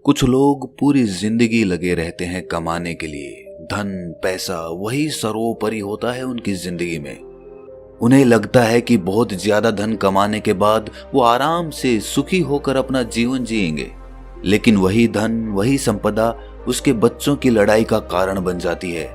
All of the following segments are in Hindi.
कुछ लोग पूरी जिंदगी लगे रहते हैं कमाने के लिए। धन पैसा वही सर्वोपरि होता है उनकी जिंदगी में। उन्हें लगता है कि बहुत ज्यादा धन कमाने के बाद वो आराम से सुखी होकर अपना जीवन जिएंगे, लेकिन वही धन वही संपदा उसके बच्चों की लड़ाई का कारण बन जाती है।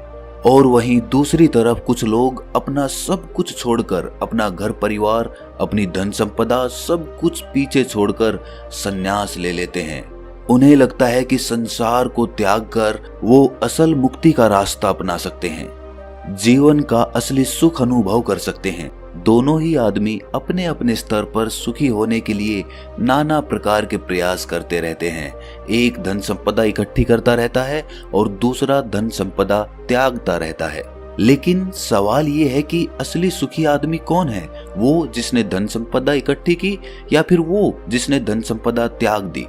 और वहीं दूसरी तरफ कुछ लोग अपना सब कुछ छोड़कर, अपना घर परिवार, अपनी धन संपदा सब कुछ पीछे छोड़कर संन्यास ले लेते हैं। उन्हें लगता है कि संसार को त्याग कर वो असल मुक्ति का रास्ता अपना सकते हैं, जीवन का असली सुख अनुभव कर सकते हैं। दोनों ही आदमी अपने अपने स्तर पर सुखी होने के लिए नाना प्रकार के प्रयास करते रहते हैं। एक धन संपदा इकट्ठी करता रहता है और दूसरा धन संपदा त्यागता रहता है। लेकिन सवाल ये है कि असली सुखी आदमी कौन है? वो जिसने धन संपदा इकट्ठी की या फिर वो जिसने धन संपदा त्याग दी?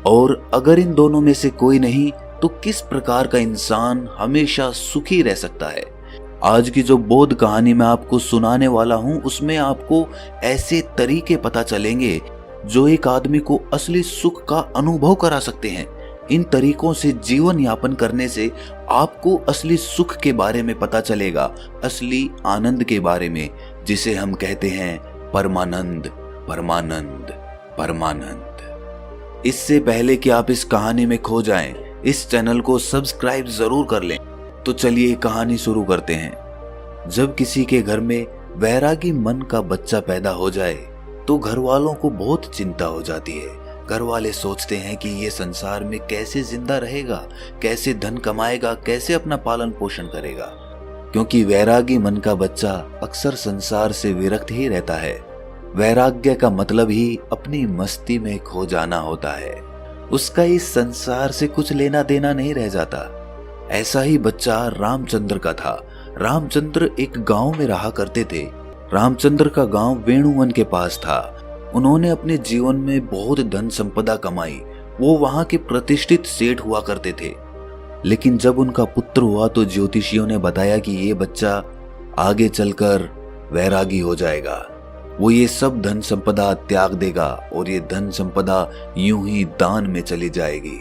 और अगर इन दोनों में से कोई नहीं, तो किस प्रकार का इंसान हमेशा सुखी रह सकता है? आज की जो बोध कहानी मैं आपको सुनाने वाला हूं, उसमें आपको ऐसे तरीके पता चलेंगे जो एक आदमी को असली सुख का अनुभव करा सकते हैं। इन तरीकों से जीवन यापन करने से आपको असली सुख के बारे में पता चलेगा, असली आनंद के बारे में, जिसे हम कहते हैं परमानंद, परमानंद, परमानंद। इससे पहले कि आप इस कहानी में खो जाएं, इस चैनल को सब्सक्राइब जरूर कर लें। तो चलिए कहानी शुरू करते हैं। जब किसी के घर में वैरागी मन का बच्चा पैदा हो जाए तो घर वालों को बहुत चिंता हो जाती है। घर वाले सोचते हैं कि ये संसार में कैसे जिंदा रहेगा, कैसे धन कमाएगा, कैसे अपना पालन पोषण करेगा, क्योंकि वैरागी मन का बच्चा अक्सर संसार से विरक्त ही रहता है। वैराग्य का मतलब ही अपनी मस्ती में खो जाना होता है। उसका इस संसार से कुछ लेना देना नहीं रह जाता। ऐसा ही बच्चा रामचंद्र का था। रामचंद्र एक गांव में रहा करते थे। रामचंद्र का गांव वेणुवन के पास था। उन्होंने अपने जीवन में बहुत धन संपदा कमाई। वो वहां के प्रतिष्ठित सेठ हुआ करते थे। लेकिन जब उनका पुत्र हुआ तो ज्योतिषियों ने बताया कि ये बच्चा आगे चलकर वैरागी हो जाएगा। वो ये सब धन संपदा त्याग देगा और ये धन संपदा यूं ही दान में चली जाएगी।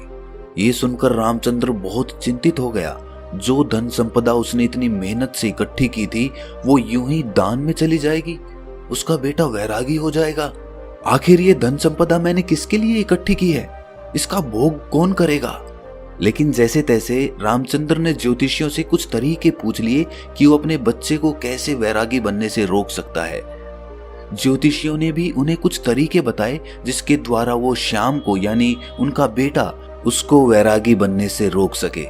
ये सुनकर रामचंद्र बहुत चिंतित हो गया। जो धन संपदा उसने इतनी मेहनत से इकट्ठी की थी वो यूं ही दान में चली जाएगी, उसका बेटा वैरागी हो जाएगा। आखिर ये धन संपदा मैंने किसके लिए इकट्ठी की है? इसका भोग कौन करेगा? लेकिन जैसे तैसे रामचंद्र ने ज्योतिषियों से कुछ तरीके पूछ लिए कि वो अपने बच्चे को कैसे वैरागी बनने से रोक सकता है। ज्योतिषियों ने भी उन्हें कुछ तरीके बताए जिसके द्वारा वो श्याम को, यानी उनका बेटा, उसको वैरागी बनने से रोक सके।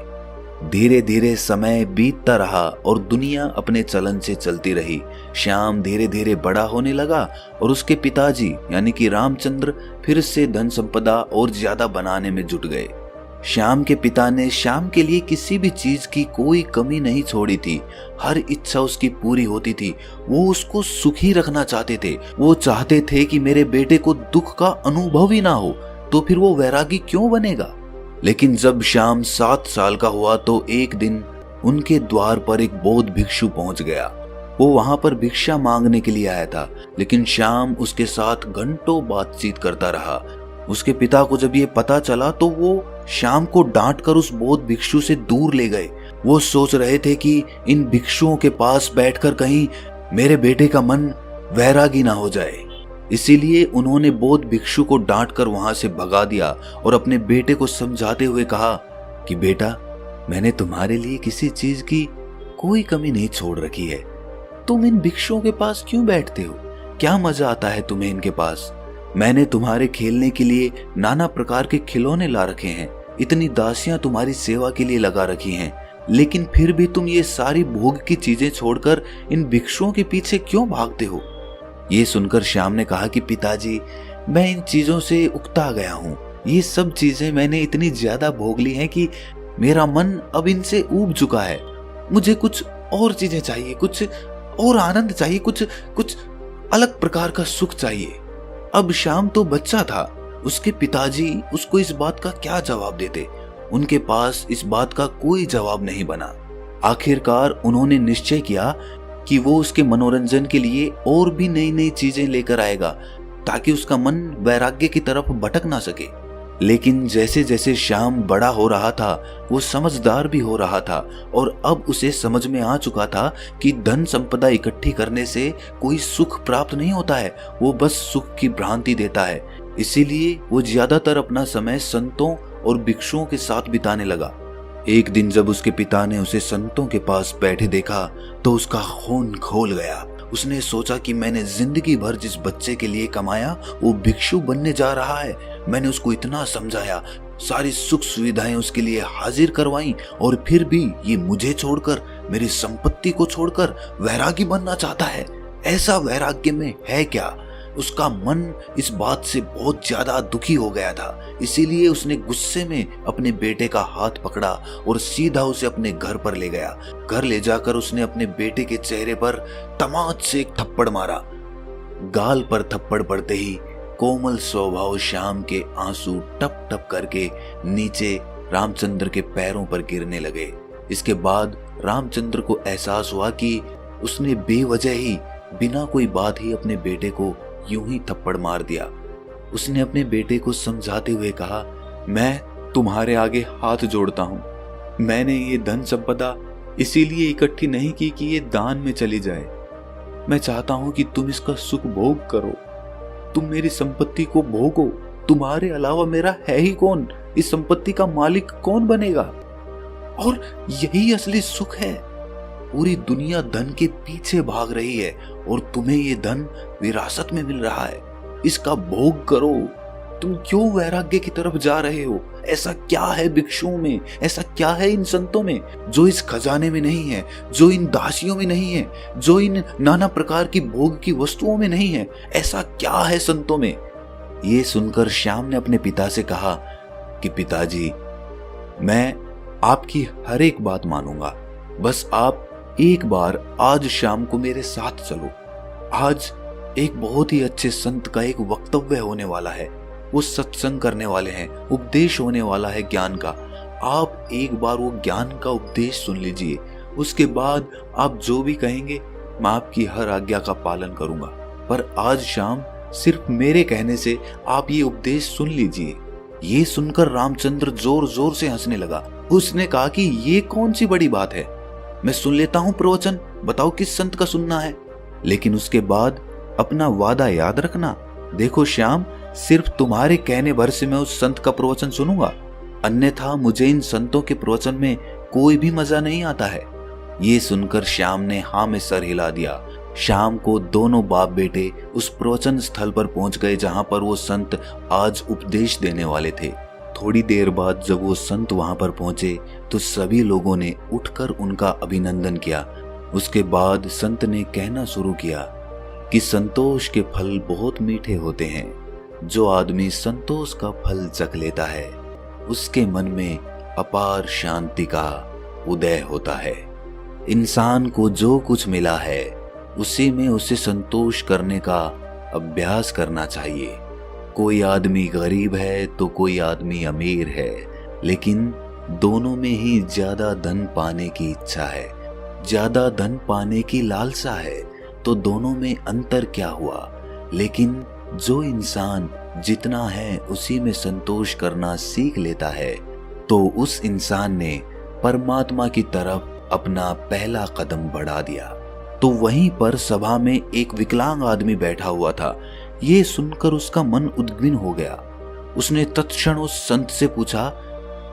धीरे धीरे समय बीतता रहा और दुनिया अपने चलन से चलती रही। श्याम धीरे धीरे बड़ा होने लगा और उसके पिताजी यानी कि रामचंद्र फिर से धन संपदा और ज्यादा बनाने में जुट गए। श्याम के पिता ने श्याम के लिए किसी भी चीज की कोई कमी नहीं छोड़ी थी। हर इच्छा उसकी पूरी होती थी। वो उसको सुखी रखना चाहते थे। वो चाहते थे कि मेरे बेटे को दुख का अनुभव ही ना हो, तो फिर वो वैरागी क्यों बनेगा? लेकिन जब श्याम 7 साल का हुआ तो एक दिन उनके द्वार पर एक बौद्ध भिक्षु पहुंच गया। वो वहां पर भिक्षा मांगने के लिए आया था, लेकिन श्याम उसके साथ घंटों बातचीत करता रहा। उसके पिता को जब ये पता चला तो वो श्याम को डांट कर उस बौद्ध भिक्षु से दूर ले गए। वो सोच रहे थे कि इन भिक्षुओं के पास बैठकर कहीं मेरे बेटे का मन वैरागी ना हो जाए। इसीलिए उन्होंने बौद्ध भिक्षु को डांट कर वहां से भगा दिया और अपने बेटे को समझाते हुए कहा कि बेटा, मैंने तुम्हारे लिए किसी चीज की कोई कमी नहीं छोड़ रखी है। तुम इन भिक्षुओं के पास क्यों बैठते हो? क्या मजा आता है तुम्हें इनके पास? मैंने तुम्हारे खेलने के लिए नाना प्रकार के खिलौने ला रखे हैं, इतनी दासियां तुम्हारी सेवा के लिए लगा रखी हैं, लेकिन फिर भी तुम ये सारी भोग की चीजें छोड़कर इन भिक्षुओं के पीछे क्यों भागते हो? ये सुनकर श्याम ने कहा कि पिताजी, मैं इन चीजों से उकता गया हूँ। ये सब चीजें मैंने इतनी ज्यादा भोग ली हैं कि मेरा मन अब इनसे ऊब चुका है। मुझे कुछ और चीजें चाहिए, कुछ और आनंद चाहिए, कुछ अलग प्रकार का सुख चाहिए। अब श्याम तो बच्चा था। उसके पिताजी उसको इस बात का क्या जवाब देते? उनके पास इस बात का कोई जवाब नहीं बना। आखिरकार उन्होंने निश्चय किया कि वो उसके मनोरंजन के लिए और भी नई नई चीजें लेकर आएगा ताकि उसका मन वैराग्य की तरफ भटक ना सके। लेकिन जैसे जैसे श्याम बड़ा हो रहा था वो समझदार भी हो रहा था और अब उसे समझ में आ चुका था कि धन संपदा इकट्ठी करने से कोई सुख प्राप्त नहीं होता है, वो बस सुख की भ्रांति देता है। इसीलिए वो ज्यादातर अपना समय संतों और भिक्षुओं के साथ बिताने लगा। एक दिन जब उसके पिता ने उसे संतों के पास बैठे देखा तो उसका खून खौल गया। उसने सोचा कि मैंने जिंदगी भर जिस बच्चे के लिए कमाया वो भिक्षु बनने जा रहा है। मैंने उसको इतना समझाया, सारी सुख सुविधाएं उसके लिए हाजिर करवाई और फिर भी ये मुझे छोड़कर, मेरी संपत्ति को छोड़कर वैरागी बनना चाहता है। ऐसा वैराग्य में है क्या? उसका मन इस बात से बहुत ज्यादा दुखी हो गया था। इसीलिए उसने गुस्से में अपने बेटे का हाथ पकड़ा और सीधा उसे अपने घर पर ले गया। घर ले जाकर उसने अपने बेटे के चेहरे पर तमाच से एक थप्पड़ मारा। गाल पर थप्पड़ पड़ते ही कोमल स्वभाव श्याम के आंसू टप टप करके नीचे रामचंद्र के पैरों पर गिरने लगे। इसके बाद रामचंद्र को एहसास हुआ कि उसने बेवजह ही, बिना कोई बात ही अपने बेटे को यूं ही थप्पड़ मार दिया। उसने अपने बेटे को समझाते हुए कहा, मैं तुम्हारे आगे हाथ जोड़ता हूं। मैंने ये धन संपदा इसीलिए इकट्ठी नहीं की कि ये दान में चली जाए। मैं चाहता हूं कि तुम इसका सुख भोग करो। तुम मेरी संपत्ति को भोगो। तुम्हारे अलावा मेरा है ही कौन? इस संपत्ति का मालिक कौन बनेगा? और यही असली सुख है। पूरी दुनिया धन के पीछे भाग रही है और तुम्हें ये धन विरासत में मिल रहा है। इसका भोग करो। तुम क्यों वैराग्य की तरफ जा रहे हो? ऐसा क्या है भिक्षुओं में, ऐसा क्या है इन संतों में जो इस खजाने में नहीं है, जो इन दासियों में नहीं है, जो इन नाना प्रकार की भोग की वस्तुओं में नहीं है? ऐसा क्या है संतों में? ये सुनकर श्याम ने अपने पिता से कहा कि पिताजी, मैं आपकी हर एक बात मानूंगा, बस आप एक बार आज शाम को मेरे साथ चलो। आज एक बहुत ही अच्छे संत का एक वक्तव्य होने वाला है। वो सत्संग करने वाले हैं, उपदेश होने वाला है ज्ञान का। आप एक बार वो ज्ञान का उपदेश सुन लीजिए। उसके बाद आप जो भी कहेंगे मैं आपकी हर आज्ञा का पालन करूंगा, पर आज शाम सिर्फ मेरे कहने से आप ये उपदेश सुन लीजिए। ये सुनकर रामचंद्र जोर जोर से हंसने लगा। उसने कहा कि ये कौन सी बड़ी बात है, मैं सुन लेता हूं प्रवचन, बताओ किस संत का सुनना है। लेकिन उसके बाद अपना वादा याद रखना। देखो श्याम, सिर्फ तुम्हारे कहने भर से मैं उस संत का प्रवचन सुनूंगा, अन्यथा मुझे इन संतों के प्रवचन में कोई भी मजा नहीं आता है। ये सुनकर श्याम ने हाँ में सर हिला दिया। शाम को दोनों बाप बेटे उस प्रवचन स्थल पर पहुंच गए जहां पर वो संत आज उपदेश देने वाले थे। थोड़ी देर बाद जब वो संत वहां पर पहुंचे तो सभी लोगों ने उठकर उनका अभिनंदन किया। उसके बाद संत ने कहना शुरू किया कि संतोष के फल बहुत मीठे होते हैं। जो आदमी संतोष का फल चख लेता है उसके मन में अपार शांति का उदय होता है। इंसान को जो कुछ मिला है उसी में उसे संतोष करने का अभ्यास करना चाहिए। कोई आदमी गरीब है तो कोई आदमी अमीर है, लेकिन दोनों में ही ज्यादा धन पाने की इच्छा है, ज्यादा धन पाने की लालसा है, तो दोनों में अंतर क्या हुआ। लेकिन जो इंसान जितना है उसी में संतोष करना सीख लेता है तो उस इंसान ने परमात्मा की तरफ अपना पहला कदम बढ़ा दिया। तो वहीं पर सभा में एक विकलांग आदमी बैठा हुआ था। ये सुनकर उसका मन उद्विग्न हो गया। उसने तत्क्षण उस संत से पूछा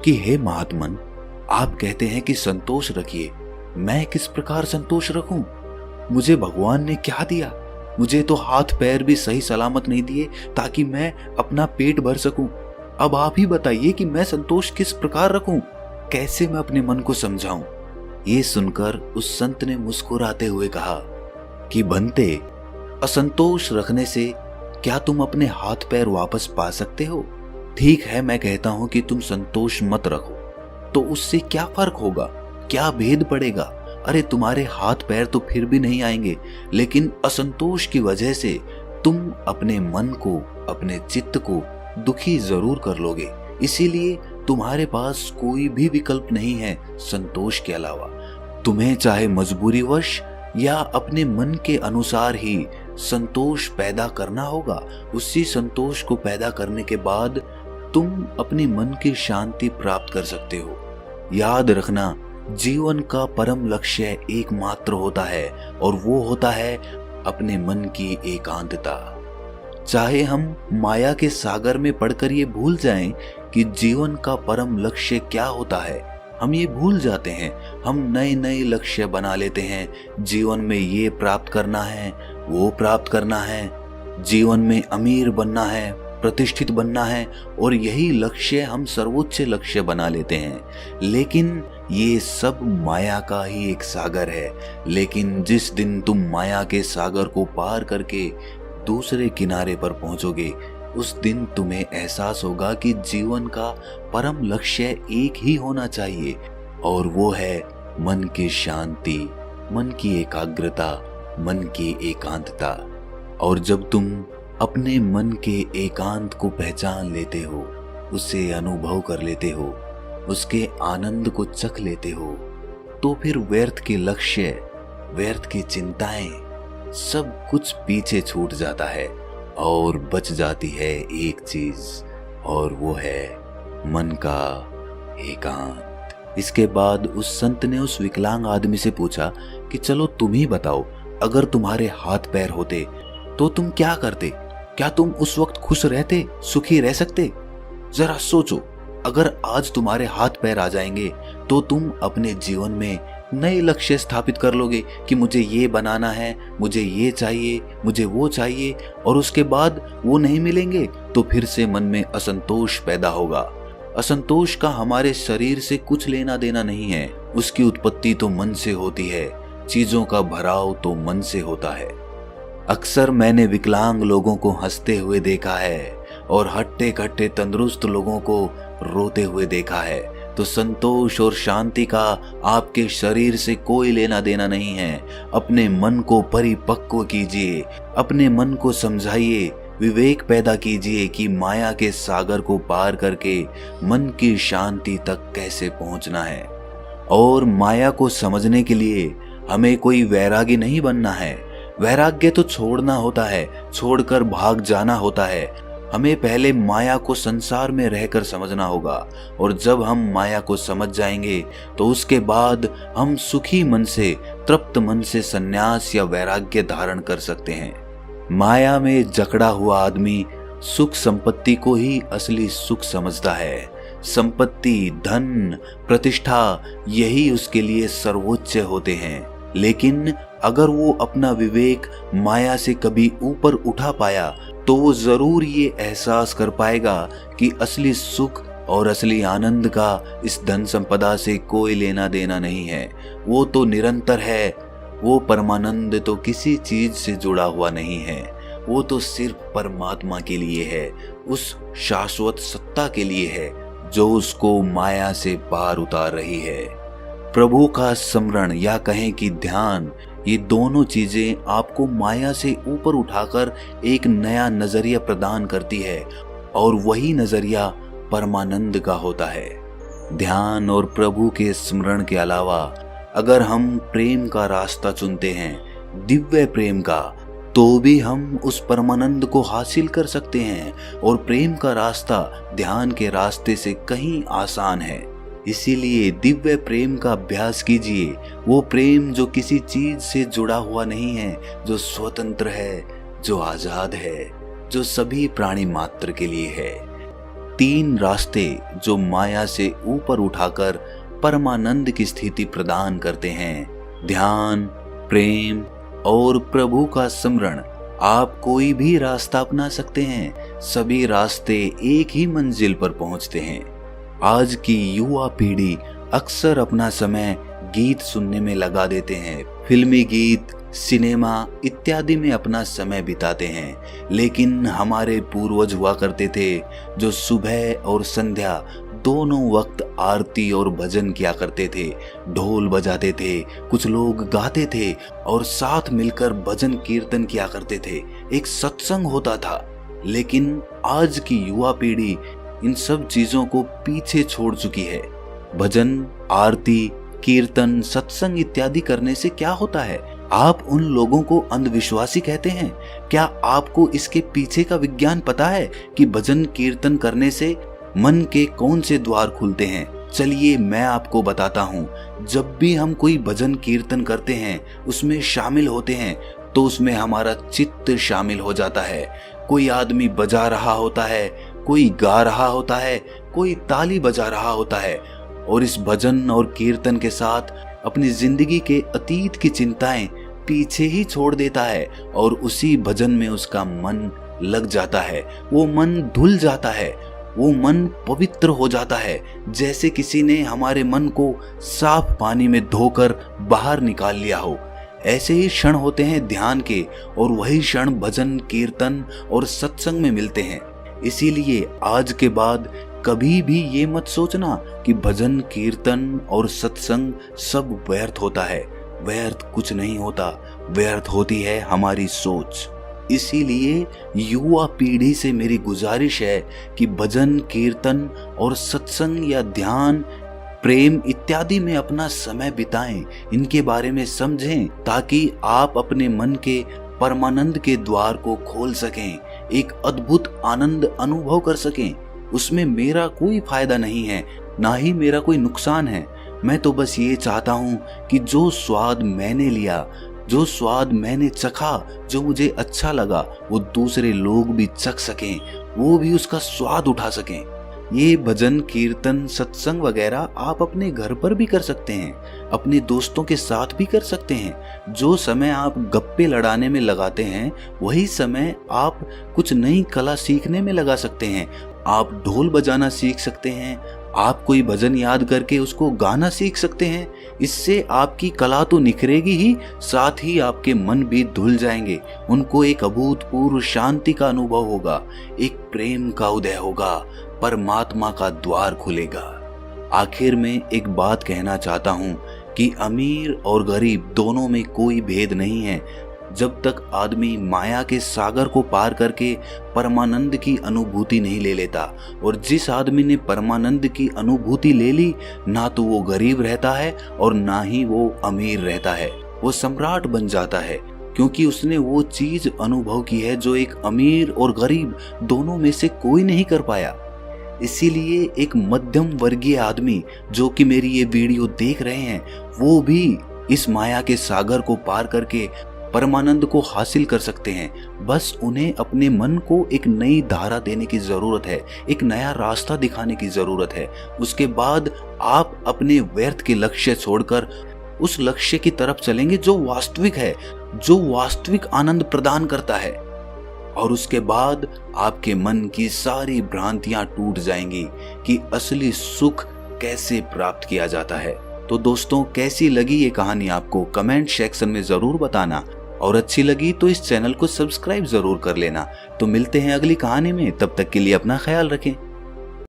कि हे महात्मन, आप कहते हैं कि संतोष रखिए, मैं किस प्रकार संतोष रखूं? मुझे भगवान ने क्या दिया? मुझे तो हाथ पैर भी सही सलामत नहीं दिए ताकि मैं अपना पेट भर सकूं। अब आप ही बताइए कि मैं संतोष किस प्रकार रखूं? कैसे मैं अपने मन को समझाऊं? ये सुनकर उस संत ने मुस्कुराते हुए कहा कि बनते, असंतोष रखने से क्या तुम अपने हाथ पैर वापस पा सकते हो? ठीक है, मैं कहता हूं कि तुम संतोष मत रखो, तो उससे क्या फर्क होगा, क्या भेद पड़ेगा? अरे तुम्हारे हाथ पैर तो फिर भी नहीं आएंगे, लेकिन असंतोष की वजह से तुम अपने मन को, अपने चित्त को दुखी जरूर कर लोगे। इसीलिए तुम्हारे पास कोई भी विकल्प नहीं है संतोष के अलावा। तुम्हें चाहे मजबूरीवश या अपने मन के अनुसार ही संतोष पैदा करना होगा। उसी संतोष को पैदा करने के बाद तुम अपने मन की शांति प्राप्त कर सकते हो। याद रखना, जीवन का परम लक्ष्य एकमात्र होता है और वो होता है अपने मन की एकांतता। चाहे हम माया के सागर में पड़कर ये भूल जाएं कि जीवन का परम लक्ष्य क्या होता है, हम ये भूल जाते हैं। हम नए नए लक्ष्य बना लेते हैं। जीवन में ये प्राप्त करना है, वो प्राप्त करना है, जीवन में अमीर बनना है, प्रतिष्ठित बनना है, और यही लक्ष्य हम सर्वोच्च लक्ष्य बना लेते हैं। लेकिन ये सब माया का ही एक सागर है। लेकिन जिस दिन तुम माया के सागर को पार करके दूसरे किनारे पर पहुंचोगे, उस दिन तुम्हें एहसास होगा कि जीवन का परम लक्ष्य एक ही होना चाहिए, और वो है मन की शांति, मन की एकाग्रता, मन की एकांतता। और जब तुम अपने मन के एकांत को पहचान लेते हो, उसे अनुभव कर लेते हो, उसके आनंद को चख लेते हो, तो फिर व्यर्थ के लक्ष्य, व्यर्थ की चिंताएं, सब कुछ पीछे छूट जाता है और बच जाती है एक चीज, और वो है मन का एकांत। इसके बाद उस संत ने उस विकलांग आदमी से पूछा कि चलो तुम ही बताओ, अगर तुम्हारे हाथ पैर होते तो तुम क्या करते? क्या तुम उस वक्त खुश रहते, सुखी रह सकते? जरा सोचो, अगर आज तुम्हारे हाथ पैर आ जाएंगे तो तुम अपने जीवन में नए लक्ष्य स्थापित कर लोगे कि मुझे ये बनाना है, मुझे ये चाहिए, मुझे वो चाहिए, और उसके बाद वो नहीं मिलेंगे तो फिर से मन में असंतोष पैदा होगा। असंतोष का हमारे शरीर से कुछ लेना देना नहीं है, उसकी उत्पत्ति तो मन से होती है, चीजों का भराव तो मन से होता है। अक्सर मैंने विकलांग लोगों को हंसते हुए देखा है और हट्टे कट्टे तंदुरुस्त लोगों को रोते हुए देखा है। तो संतोष और शांति का आपके शरीर से कोई लेना देना नहीं है। अपने मन को परिपक्व कीजिए, अपने मन को समझाइए, विवेक पैदा कीजिए कि माया के सागर को पार करके मन की शांति तक कैसे पहुंचना है। और माया को समझने के लिए हमें कोई वैरागी नहीं बनना है। वैराग्य तो छोड़ना होता है, छोड़कर भाग जाना होता है। हमें पहले माया को संसार में रहकर समझना होगा, और जब हम माया को समझ जाएंगे तो उसके बाद हम सुखी मन से, तृप्त मन से संन्यास या वैराग्य धारण कर सकते हैं। माया में जकड़ा हुआ आदमी सुख संपत्ति को ही असली सुख समझता है। संपत्ति, धन, प्रतिष्ठा, यही उसके लिए सर्वोच्च होते हैं। लेकिन अगर वो अपना विवेक माया से कभी ऊपर उठा पाया तो वो जरूर ये एहसास कर पाएगा कि असली सुख और असली आनंद का इस धन संपदा से कोई लेना देना नहीं है। वो तो निरंतर है। वो परमानंद तो किसी चीज से जुड़ा हुआ नहीं है। वो तो सिर्फ परमात्मा के लिए है, उस शाश्वत सत्ता के लिए है जो उसको माया से पार उतार रही है। प्रभु का स्मरण या कहें कि ध्यान, ये दोनों चीजें आपको माया से ऊपर उठाकर एक नया नजरिया प्रदान करती है, और वही नजरिया परमानंद का होता है। ध्यान और प्रभु के स्मरण के अलावा अगर हम प्रेम का रास्ता चुनते हैं, दिव्य प्रेम का, तो भी हम उस परमानंद को हासिल कर सकते हैं। और प्रेम का रास्ता ध्यान के रास्ते से कहीं आसान है। इसीलिए दिव्य प्रेम का अभ्यास कीजिए। वो प्रेम जो किसी चीज से जुड़ा हुआ नहीं है, जो स्वतंत्र है, जो आजाद है, जो सभी प्राणी मात्र के लिए है। 3 रास्ते जो माया से ऊपर उठाकर परमानंद की स्थिति प्रदान करते हैं, ध्यान, प्रेम और प्रभु का स्मरण। आप कोई भी रास्ता अपना सकते हैं, सभी रास्ते एक ही मंजिल पर पहुंचते हैं। आज की युवा पीढ़ी अक्सर अपना समय गीत सुनने में लगा देते हैं, फिल्मी गीत, सिनेमा इत्यादि में अपना समय बिताते हैं। लेकिन हमारे पूर्वज हुआ करते थे जो सुबह और संध्या दोनों वक्त आरती और भजन किया करते थे, ढोल बजाते थे, कुछ लोग गाते थे और साथ मिलकर भजन कीर्तन किया करते थे। एक सत्संग होता था। लेकिन आज की युवा पीढ़ी इन सब चीजों को पीछे छोड़ चुकी है। भजन, आरती, कीर्तन, सत्संग इत्यादि करने से क्या होता है? आप उन लोगों को अंधविश्वासी कहते हैं। क्या आपको इसके पीछे का विज्ञान पता है कि भजन कीर्तन करने से मन के कौन से द्वार खुलते हैं? चलिए मैं आपको बताता हूँ। जब भी हम कोई भजन कीर्तन करते हैं, उसमें शामिल होते हैं, तो उसमें हमारा चित्त शामिल हो जाता है। कोई आदमी बजा रहा होता है, कोई गा रहा होता है, कोई ताली बजा रहा होता है, और इस भजन और कीर्तन के साथ अपनी जिंदगी के अतीत की चिंताएं पीछे ही छोड़ देता है और उसी भजन में उसका मन लग जाता है। वो मन धुल जाता है, वो मन पवित्र हो जाता है, जैसे किसी ने हमारे मन को साफ पानी में धोकर बाहर निकाल लिया हो। ऐसे ही क्षण होते हैं ध्यान के, और वही क्षण भजन कीर्तन और सत्संग में मिलते हैं। इसीलिए आज के बाद कभी भी ये मत सोचना कि भजन कीर्तन और सत्संग सब व्यर्थ होता है। व्यर्थ कुछ नहीं होता, व्यर्थ होती है हमारी सोच। इसीलिए युवा पीढ़ी से मेरी गुजारिश है कि भजन कीर्तन और सत्संग या ध्यान, प्रेम इत्यादि में अपना समय बिताएं, इनके बारे में समझें, ताकि आप अपने मन के परमानंद के द्वार को खोल सकें, एक अद्भुत आनंद अनुभव कर सकें। उसमें मेरा कोई फायदा नहीं है, ना ही मेरा कोई नुकसान है। मैं तो बस ये चाहता हूँ कि जो स्वाद मैंने लिया, जो स्वाद मैंने चखा, जो मुझे अच्छा लगा, वो दूसरे लोग भी चख सकें, वो भी उसका स्वाद उठा सकें। ये भजन कीर्तन सत्संग वगैरह आप अपने घर पर भी कर सकते हैं, अपने दोस्तों के साथ भी कर सकते हैं। जो समय आप गप्पे लड़ाने में लगाते हैं, वही समय आप कुछ नई कला सीखने में लगा सकते हैं। आप ढोल बजाना सीख सकते हैं, आप कोई भजन याद करके उसको गाना सीख सकते हैं। इससे आपकी कला तो निखरेगी ही, साथ ही आपके मन भी धुल जाएंगे। उनको एक अभूतपूर्व शांति का अनुभव होगा, एक प्रेम का उदय होगा, परमात्मा का द्वार खुलेगा। आखिर में एक बात कहना चाहता हूँ कि अमीर और गरीब दोनों में कोई भेद नहीं है। जब तक आदमी माया के सागर को पार करके परमानंद की अनुभूति नहीं ले लेता, और जिस आदमी ने परमानंद की अनुभूति ले ली, ना तो वो गरीब रहता है और ना ही वो अमीर रहता है। वो सम्राट बन जाता है, क्योंकि उसने वो चीज अनुभव की है जो एक अमीर और गरीब दोनों में से कोई नहीं कर पाया। इसीलिए एक मध्यम वर्गीय आदमी जो कि मेरी ये वीडियो देख रहे हैं, वो भी इस माया के सागर को पार करके परमानंद को हासिल कर सकते हैं। बस उन्हें अपने मन को एक नई धारा देने की जरूरत है, एक नया रास्ता दिखाने की जरूरत है। उसके बाद आप अपने व्यर्थ के लक्ष्य छोड़कर उस लक्ष्य की तरफ चलेंगे जो वास्तविक है, जो वास्तविक आनंद प्रदान करता है। और उसके बाद आपके मन की सारी भ्रांतियां टूट जाएंगी कि असली सुख कैसे प्राप्त किया जाता है। तो दोस्तों, कैसी लगी ये कहानी आपको कमेंट सेक्शन में जरूर बताना, और अच्छी लगी तो इस चैनल को सब्सक्राइब जरूर कर लेना। तो मिलते हैं अगली कहानी में, तब तक के लिए अपना ख्याल रखें।